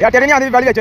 यार तेरे नहीं आती पहली बिच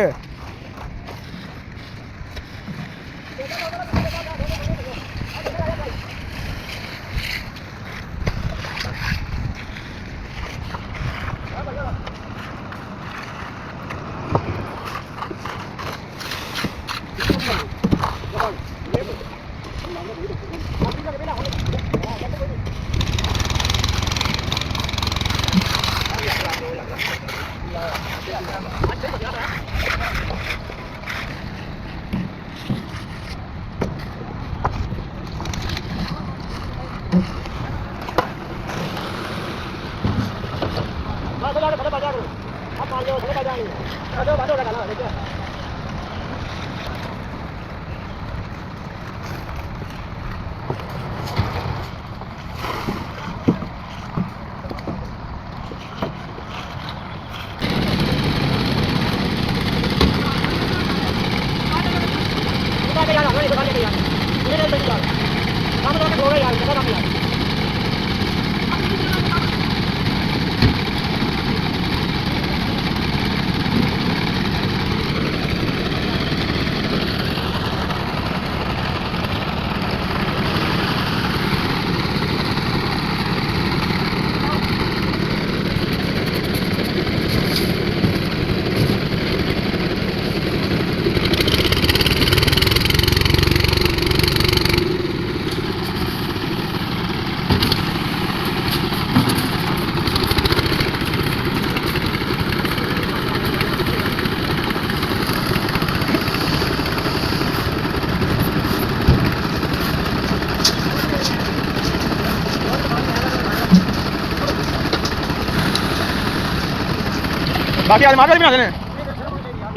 बाकी आज मार भी आते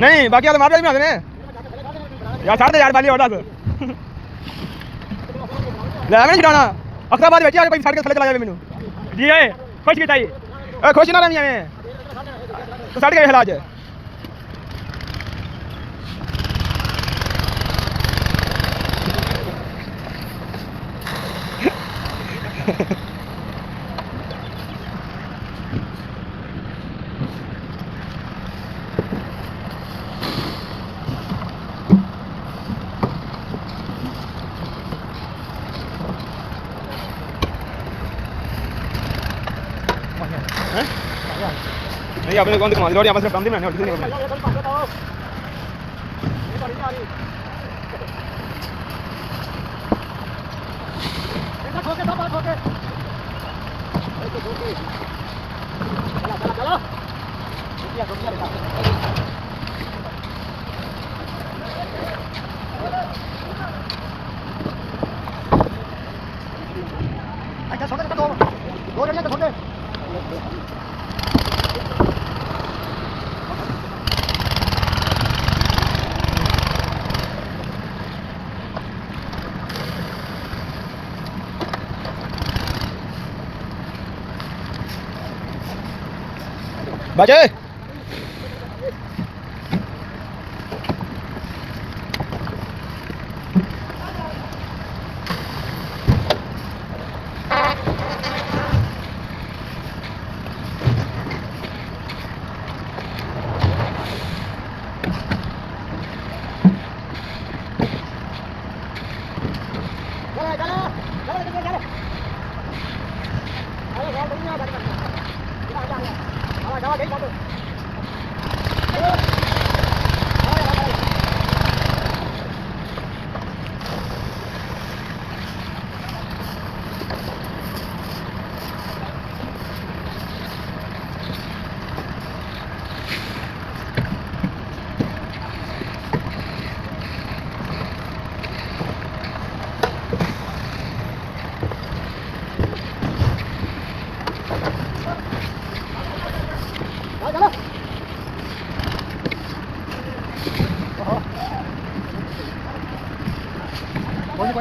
नहीं बाकी आज मार भी आते यार छड़ दे यार बाली और दस ले मैं छड़ाना अखराबाद बेची कोई सड़क थले चला जावे मेनू जी ए खुश कीता जी ए खुश ना रहनी मैं तो सड़ गए हालात नहीं आपने कौन दिखा दिया आपस में काम दी मैंने और किसी ने बचे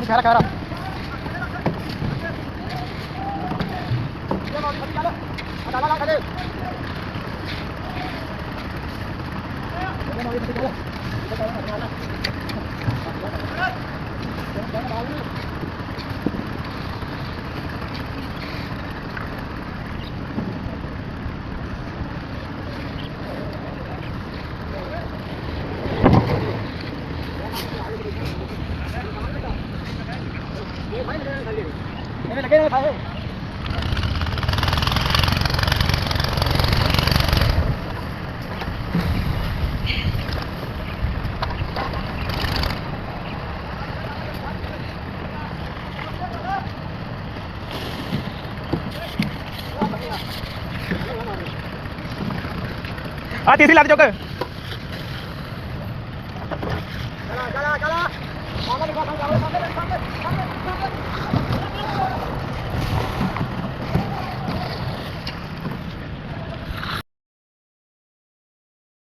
खैरा खैरा ਇਹਨੇ ਲੱਗੇ ਨੇ ਖਾਏ आ तीसरी लात चौक